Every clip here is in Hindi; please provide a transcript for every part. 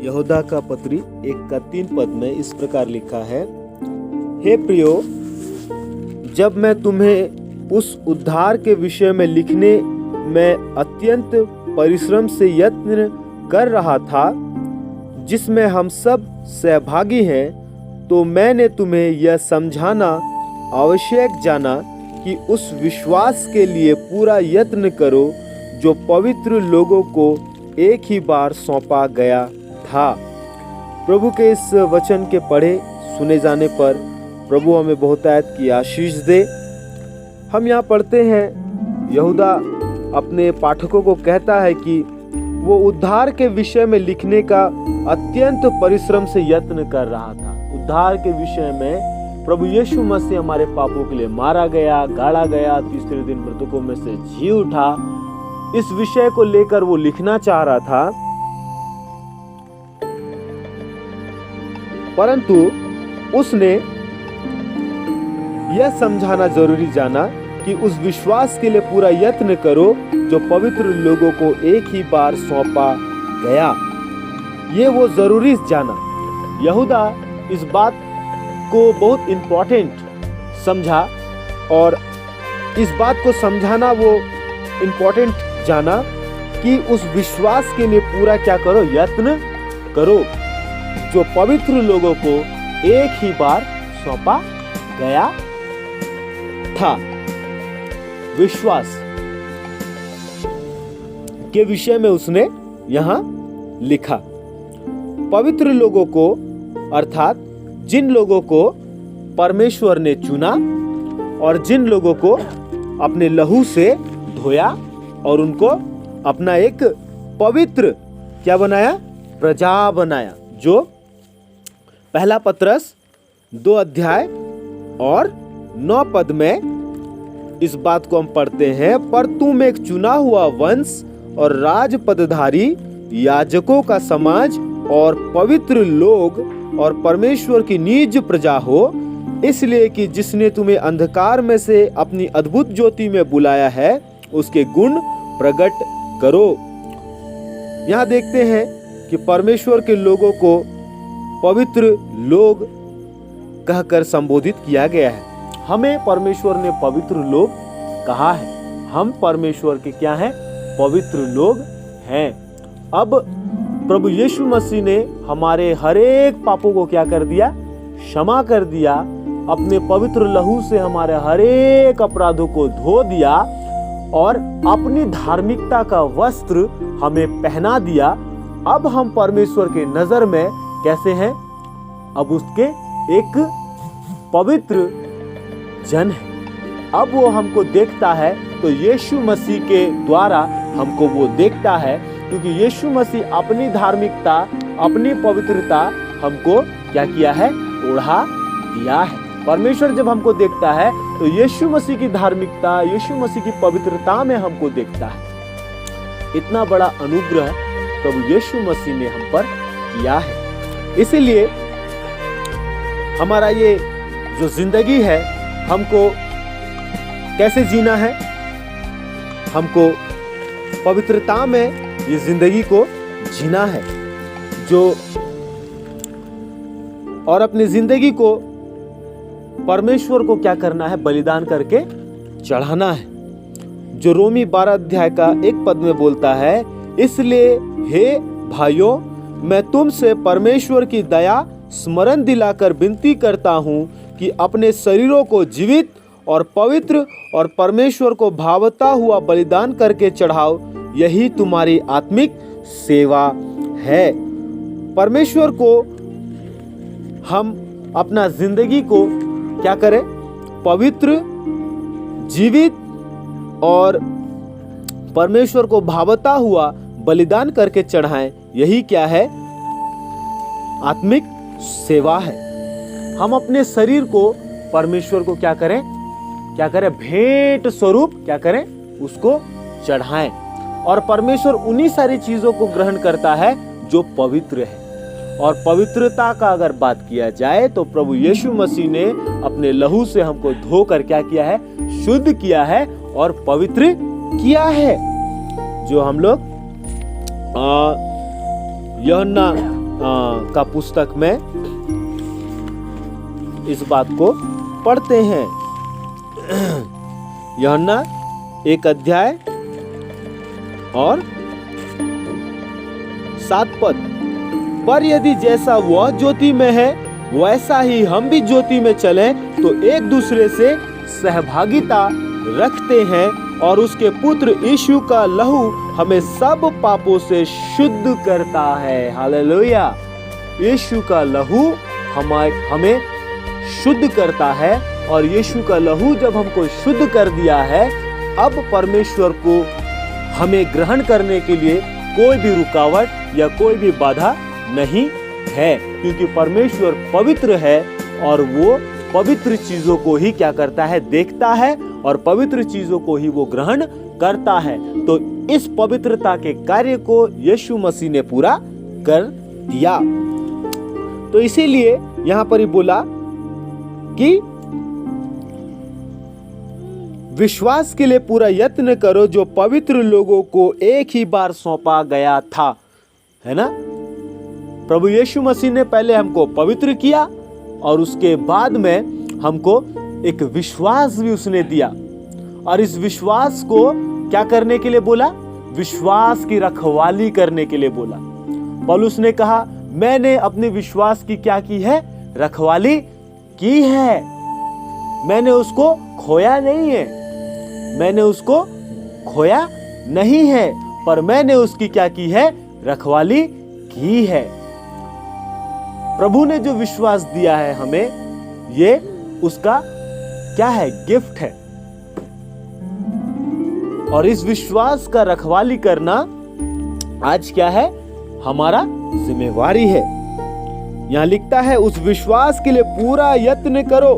यहूदा का पत्री 1 का 3 पद में इस प्रकार लिखा है, हे प्रियो, जब मैं तुम्हें उस उद्धार के विषय में लिखने में अत्यंत परिश्रम से यत्न कर रहा था जिसमें हम सब सहभागी हैं, तो मैंने तुम्हें यह समझाना आवश्यक जाना कि उस विश्वास के लिए पूरा यत्न करो जो पवित्र लोगों को एक ही बार सौंपा गया था। प्रभु के इस वचन के पढ़े सुने जाने पर प्रभु हमें बहुतायत की आशीष दे। हम यहाँ पढ़ते हैं, यहूदा अपने पाठकों को कहता है कि वो उद्धार के विषय में लिखने का अत्यंत परिश्रम से यत्न कर रहा था। उद्धार के विषय में प्रभु यीशु मसीह हमारे पापों के लिए मारा गया, गाड़ा गया, तीसरे दिन मृतकों में से जी उठा, इस विषय को लेकर वो लिखना चाह रहा था, परंतु उसने यह समझाना जरूरी जाना कि उस विश्वास के लिए पूरा यत्न करो जो पवित्र लोगों को एक ही बार सौंपा गया। ये वो जरूरी जाना। यहूदा इस बात को बहुत इंपॉर्टेंट समझा और इस बात को समझाना वो इंपॉर्टेंट जाना कि उस विश्वास के लिए पूरा क्या करो, यत्न करो जो पवित्र लोगों को एक ही बार सौंपा गया था। विश्वास के विषय में उसने यहां लिखा, पवित्र लोगों को अर्थात जिन लोगों को परमेश्वर ने चुना और जिन लोगों को अपने लहू से धोया और उनको अपना एक पवित्र क्या बनाया, प्रजा बनाया, जो पहला पत्रस 2 अध्याय और 9 पद में इस बात को हम पढ़ते हैं, पर तुम एक चुना हुआ वंश और राज पदधारी, याजकों का समाज और पवित्र लोग और परमेश्वर की निज प्रजा हो, इसलिए कि जिसने तुम्हें अंधकार में से अपनी अद्भुत ज्योति में बुलाया है उसके गुण प्रकट करो। यहाँ देखते हैं कि परमेश्वर के लोगों को पवित्र लोग कहकर संबोधित किया गया है। हमें परमेश्वर ने पवित्र लोग कहा है। हम परमेश्वर के क्या हैं? पवित्र लोग हैं। अब प्रभु यीशु मसीह ने हमारे हर एक पापों को क्या कर दिया? क्षमा कर दिया। अपने पवित्र लहू से हमारे हर एक अपराधों को धो दिया और अपनी धार्मिकता का वस्त्र हमें पहना दिया। अब हम परमेश्वर के नजर में कैसे हैं? अब उसके एक पवित्र जन है। अब वो हमको देखता है तो यीशु मसीह के द्वारा हमको वो देखता है, क्योंकि यीशु मसीह अपनी धार्मिकता, अपनी पवित्रता हमको क्या किया है? ओढ़ा दिया है। परमेश्वर जब हमको देखता है तो यीशु मसीह की धार्मिकता, यीशु मसीह की पवित्रता में हमको देखता है। इतना बड़ा अनुग्रह प्रभु यीशु मसीह ने हम पर किया है। इसीलिए हमारा ये जो जिंदगी है, हमको कैसे जीना है? हमको पवित्रता में ये जिंदगी को जीना है, जो और अपनी जिंदगी को परमेश्वर को क्या करना है? बलिदान करके चढ़ाना है, जो रोमी 12 अध्याय का 1 पद में बोलता है, इसलिए हे भाइयों, मैं तुमसे परमेश्वर की दया स्मरण दिलाकर विनती करता हूं कि अपने शरीरों को जीवित और पवित्र और परमेश्वर को भावता हुआ बलिदान करके चढ़ाओ, यही तुम्हारी आत्मिक सेवा है। परमेश्वर को हम अपना जिंदगी को क्या करें? पवित्र, जीवित और परमेश्वर को भावता हुआ बलिदान करके चढ़ाएं। यही क्या है? आत्मिक सेवा है। हम अपने शरीर को परमेश्वर को क्या करें? क्या करें? भेंट स्वरूप क्या करें? उसको चढ़ाएं। और परमेश्वर उन्हीं सारी चीजों को ग्रहण करता है जो पवित्र है। और पवित्रता का अगर बात किया जाए तो प्रभु यीशु मसीह ने अपने लहू से हमको धोकर क्या किया है? शुद्ध किया है और पवित्र किया है। जो हम लोग यूहन्ना का पुस्तक में इस बात को पढ़ते हैं। यूहन्ना 1 अध्याय और 7 पद। पर यदि जैसा वह ज्योति में है वैसा ही हम भी ज्योति में चलें तो एक दूसरे से सहभागिता रखते हैं और उसके पुत्र यीशु का लहू हमें सब पापों से शुद्ध करता है। हालेलुया। यीशु का लहू हमें शुद्ध करता है और यीशु का लहू जब हमको शुद्ध कर दिया है, अब परमेश्वर को हमें ग्रहण करने के लिए कोई भी रुकावट या कोई भी बाधा नहीं है, क्योंकि परमेश्वर पवित्र है और वो पवित्र चीजों को ही क्या करता है, देखता है और पवित्र चीजों को ही वो ग्रहण करता है। तो इस पवित्रता के कार्य को यीशु मसीह ने पूरा कर दिया। तो इसीलिए यहां पर ही बोला कि विश्वास के लिए पूरा यत्न करो जो पवित्र लोगों को एक ही बार सौंपा गया था, है ना। प्रभु यीशु मसीह ने पहले हमको पवित्र किया और उसके बाद में हमको एक विश्वास भी उसने दिया, और इस विश्वास को क्या करने के लिए बोला, विश्वास की रखवाली करने के लिए बोला। पौलुस ने कहा मैंने अपने विश्वास की क्या की है, रखवाली की है। मैंने उसको खोया नहीं है, मैंने उसको खोया नहीं है, पर मैंने उसकी क्या की है, रखवाली की है। प्रभु ने जो विश्वास दिया है हमें, ये उसका क्या है, गिफ्ट है। और इस विश्वास का रखवाली करना आज क्या है, हमारा जिम्मेवारी है। यहां लिखता है उस विश्वास के लिए पूरा यत्न करो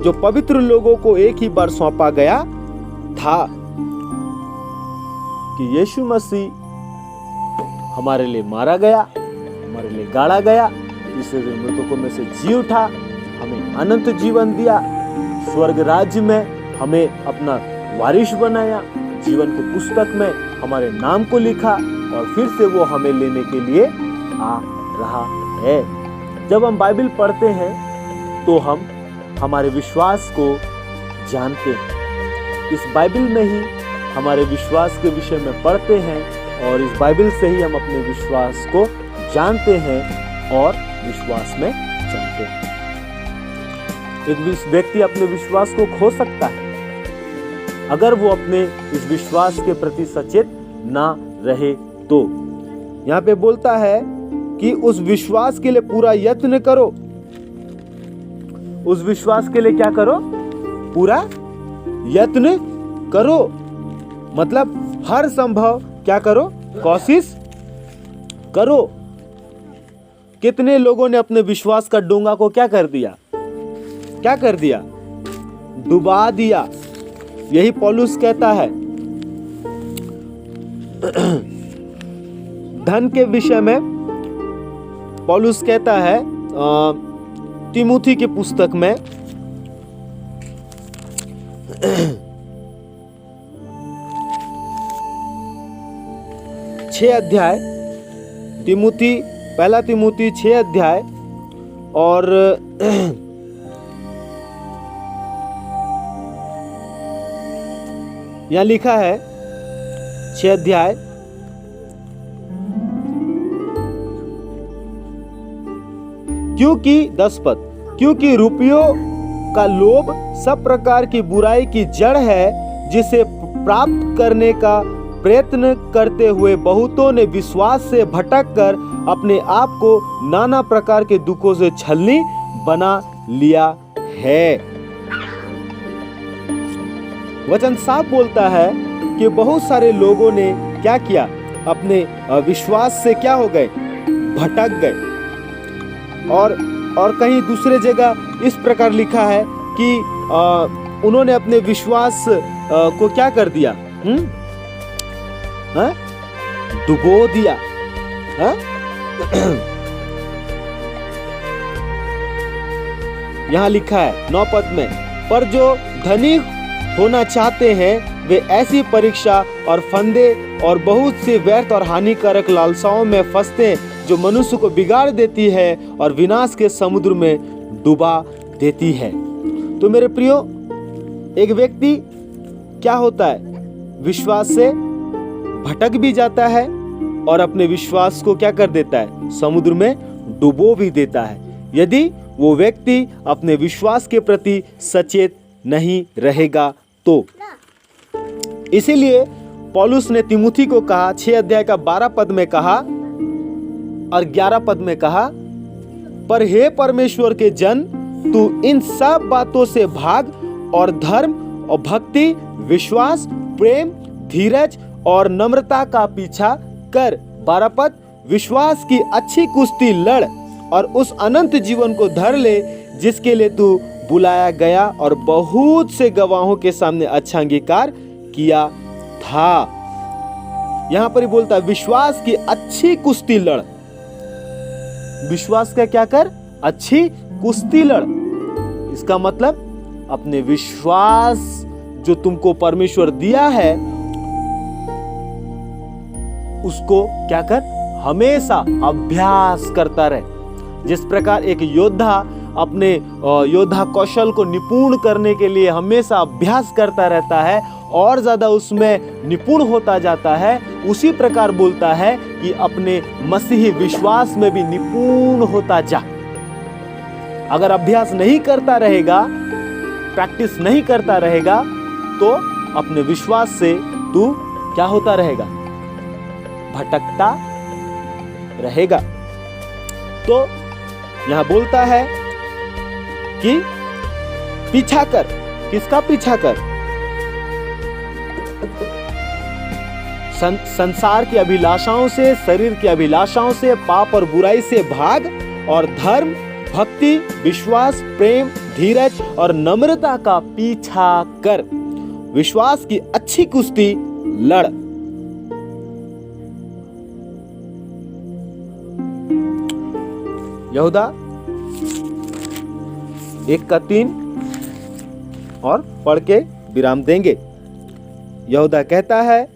जो पवित्र लोगों को एक ही बार सौंपा गया था, कि यीशु मसीह हमारे लिए मारा गया, हमारे लिए गाड़ा गया, तीसरे दिन मृतकों में से जी उठा, हमें अनंत जीवन दिया, स्वर्ग राज्य में हमें अपना वारिस बनाया, जीवन की पुस्तक में हमारे नाम को लिखा, और फिर से वो हमें लेने के लिए आ रहा है। जब हम बाइबल पढ़ते हैं तो हम हमारे विश्वास को जानते हैं। इस बाइबल में ही हमारे विश्वास के विषय में पढ़ते हैं और इस बाइबल से ही हम अपने विश्वास को जानते हैं और विश्वास में चलते हैं। एक व्यक्ति अपने विश्वास को खो सकता है अगर वो अपने इस विश्वास के प्रति सचेत ना रहे तो। यहाँ पे बोलता है कि उस विश्वास के लिए पूरा यत्न करो। उस विश्वास के लिए क्या करो, पूरा यत्न करो, मतलब हर संभव क्या करो, कोशिश करो। कितने लोगों ने अपने विश्वास का डोंगा को क्या कर दिया, क्या कर दिया, डुबा दिया। यही पौलुस कहता है धन के विषय में। पौलुस कहता है तिमुथी की पुस्तक में 6 अध्याय, पहला तिमुथी 6 अध्याय और यहां लिखा है 6 अध्याय क्योंकि 10 पद, क्योंकि रुपयों का लोभ सब प्रकार की बुराई की जड़ है, जिसे प्राप्त करने का प्रयत्न करते हुए बहुतों ने विश्वास से भटक कर अपने आप को नाना प्रकार के दुखों से छलनी बना लिया है। वचन साफ बोलता है कि बहुत सारे लोगों ने क्या किया, अपने विश्वास से क्या हो गए, भटक गए। और कहीं दूसरे जगह इस प्रकार लिखा है कि उन्होंने अपने विश्वास को क्या कर दिया, डुबो दिया। यहां लिखा है 9 पद में, पर जो धनी होना चाहते हैं वे ऐसी परीक्षा और फंदे और बहुत सी व्यर्थ और हानिकारक लालसाओं में फंसते हैं जो मनुष्य को बिगाड़ देती है और विनाश के समुद्र में डुबा देती है। तो मेरे प्रियो, एक व्यक्ति क्या होता है, विश्वास से भटक भी जाता है और अपने विश्वास को क्या कर देता है, समुद्र में डुबो भी देता है, यदि वो व्यक्ति अपने विश्वास के प्रति सचेत नहीं रहेगा तो। इसीलिए पौलुस ने तीमुथी को कहा, 6 अध्याय का 12 पद में कहा और 11 पद में कहा, पर हे परमेश्वर के जन, तू इन सब बातों से भाग और धर्म और भक्ति, विश्वास, प्रेम, धीरज और नम्रता का पीछा कर। 12 पद, विश्वास की अच्छी कुश्ती लड़ और उस अनंत जीवन को धर ले जिसके लिए तू बुलाया गया और बहुत से गवाहों के सामने अच्छा अंगीकार किया था। यहां पर ही बोलता है विश्वास की अच्छी कुश्ती लड़। विश्वास का क्या कर, अच्छी कुश्ती लड़। इसका मतलब अपने विश्वास जो तुमको परमेश्वर दिया है उसको क्या कर, हमेशा अभ्यास करता रहे। जिस प्रकार एक योद्धा अपने योद्धा कौशल को निपुण करने के लिए हमेशा अभ्यास करता रहता है और ज्यादा उसमें निपुण होता जाता है, उसी प्रकार बोलता है कि अपने मसीही विश्वास में भी निपुण होता जा। अगर अभ्यास नहीं करता रहेगा, प्रैक्टिस नहीं करता रहेगा, तो अपने विश्वास से तू क्या होता रहेगा, भटकता रहेगा। तो यहां बोलता है कि पीछा कर। किसका पीछा कर? संसार की अभिलाषाओं से, शरीर की अभिलाषाओं से, पाप और बुराई से भाग और धर्म, भक्ति, विश्वास, प्रेम, धीरज और नम्रता का पीछा कर। विश्वास की अच्छी कुश्ती लड़। यहूदा 1:3 और पढ़ के विराम देंगे। यहूदा कहता है,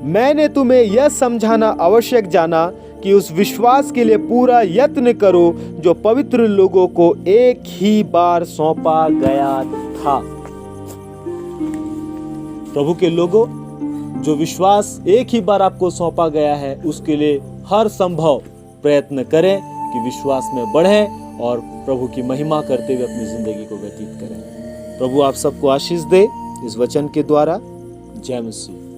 मैंने तुम्हें यह समझाना आवश्यक जाना कि उस विश्वास के लिए पूरा यत्न करो जो पवित्र लोगों को एक ही बार सौंपा गया था। प्रभु के लोगों, जो विश्वास एक ही बार आपको सौंपा गया है, उसके लिए हर संभव प्रयत्न करें कि विश्वास में बढ़ें और प्रभु की महिमा करते हुए अपनी जिंदगी को व्यतीत करें। प्रभु आप सबको आशीष दे इस वचन के द्वारा। जय मसीह।